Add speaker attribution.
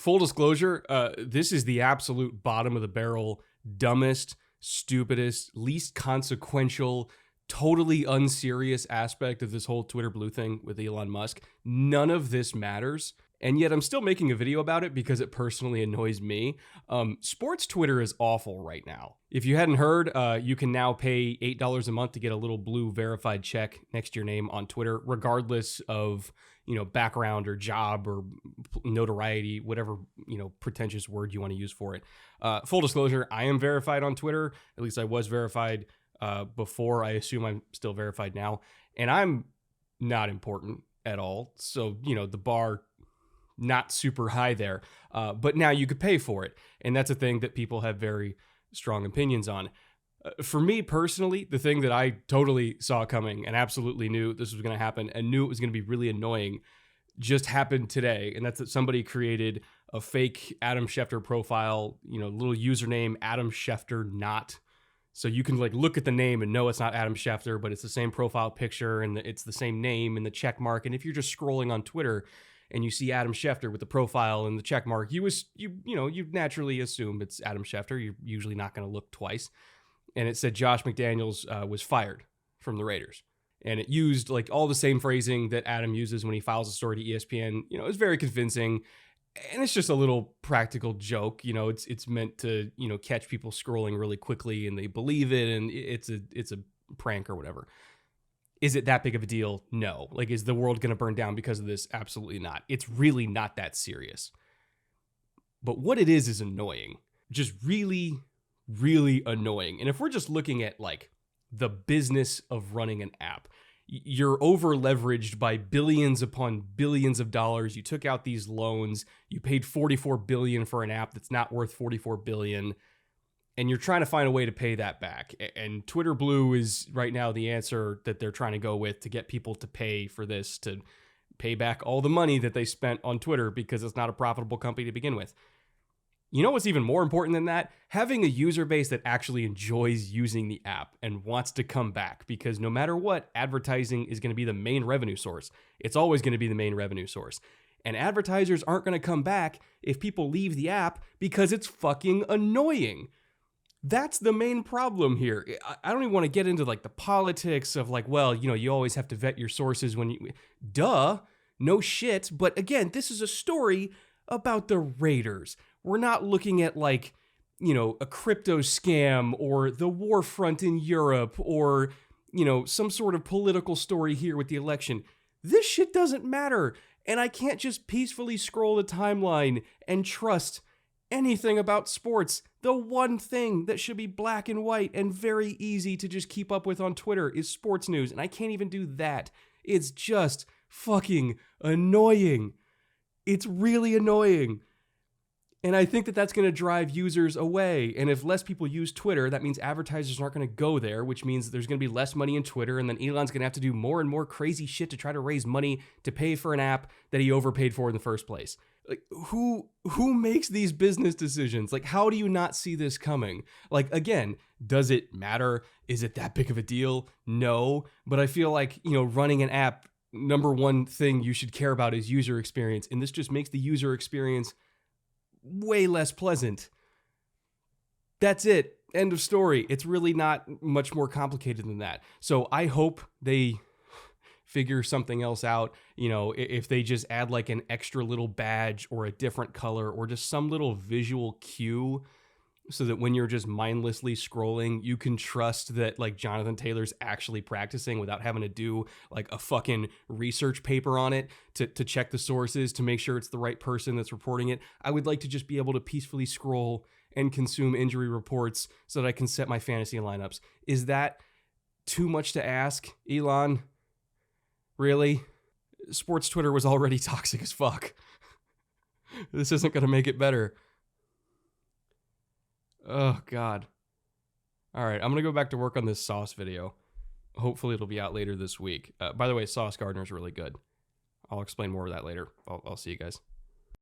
Speaker 1: Full disclosure, this is the absolute bottom of the barrel, dumbest, stupidest, least consequential, totally unserious aspect of this whole Twitter Blue thing with Elon Musk. None of this matters. And yet I'm still making a video about it because it personally annoys me. Sports Twitter is awful right now. If you hadn't heard, you can now pay $8 a month to get a little blue verified check next to your name on Twitter, regardless of, background or job or notoriety, whatever, pretentious word you want to use for it. Full disclosure, I am verified on Twitter. At least I was verified before. I assume I'm still verified now. And I'm not important at all. So, the bar not super high there, but now you could pay for it. And that's a thing that people have very strong opinions on. For me personally, the thing that I totally saw coming and absolutely knew this was going to happen and knew it was going to be really annoying just happened today. And that's that somebody created a fake Adam Schefter profile, little username, Adam Schefter not. So you can look at the name and know it's not Adam Schefter, but it's the same profile picture and it's the same name and the check mark. And if you're just scrolling on Twitter and you see Adam Schefter with the profile and the check mark, you naturally assume it's Adam Schefter. You're usually not going to look twice. And it said Josh McDaniels was fired from the Raiders. And it used all the same phrasing that Adam uses when he files a story to ESPN. It's very convincing. And it's just a little practical joke. It's meant to, catch people scrolling really quickly and they believe it. And it's a prank or whatever. Is it that big of a deal? No. Is the world going to burn down because of this? Absolutely not. It's really not that serious. But what it is annoying. Just really, really annoying. And if we're just looking at the business of running an app, you're over leveraged by billions upon billions of dollars. You took out these loans. You paid $44 billion for an app that's not worth $44 billion. And you're trying to find a way to pay that back. And Twitter Blue is right now the answer that they're trying to go with to get people to pay for this, to pay back all the money that they spent on Twitter because it's not a profitable company to begin with. You know what's even more important than that? Having a user base that actually enjoys using the app and wants to come back, because no matter what, advertising is going to be the main revenue source. It's always going to be the main revenue source. And advertisers aren't going to come back if people leave the app because it's fucking annoying. That's the main problem here. I don't even want to get into the politics of you always have to vet your sources when you, no shit. But again, this is a story about the Raiders. We're not looking at a crypto scam or the war front in Europe or, some sort of political story here with the election. This shit doesn't matter. And I can't just peacefully scroll the timeline and trust anything about sports. The one thing that should be black and white and very easy to just keep up with on Twitter is sports news, and I can't even do that. It's just fucking annoying. It's really annoying. And I think that that's going to drive users away. And if less people use Twitter, that means advertisers aren't going to go there, which means there's going to be less money in Twitter. And then Elon's going to have to do more and more crazy shit to try to raise money to pay for an app that he overpaid for in the first place. Who makes these business decisions? How do you not see this coming? Again, does it matter? Is it that big of a deal? No. But I feel running an app, number one thing you should care about is user experience. And this just makes the user experience way less pleasant. That's it. End of story. It's really not much more complicated than that. So I hope they figure something else out. If they just add an extra little badge or a different color or just some little visual cue so that when you're just mindlessly scrolling, you can trust that Jonathan Taylor's actually practicing without having to do a fucking research paper on it to check the sources to make sure it's the right person that's reporting it. I would like to just be able to peacefully scroll and consume injury reports so that I can set my fantasy lineups. Is that too much to ask, Elon? Really? Sports Twitter was already toxic as fuck. This isn't going to make it better. Oh, God. All right, I'm going to go back to work on this Sauce video. Hopefully it'll be out later this week. By the way, Sauce Gardner's really good. I'll explain more of that later. I'll see you guys.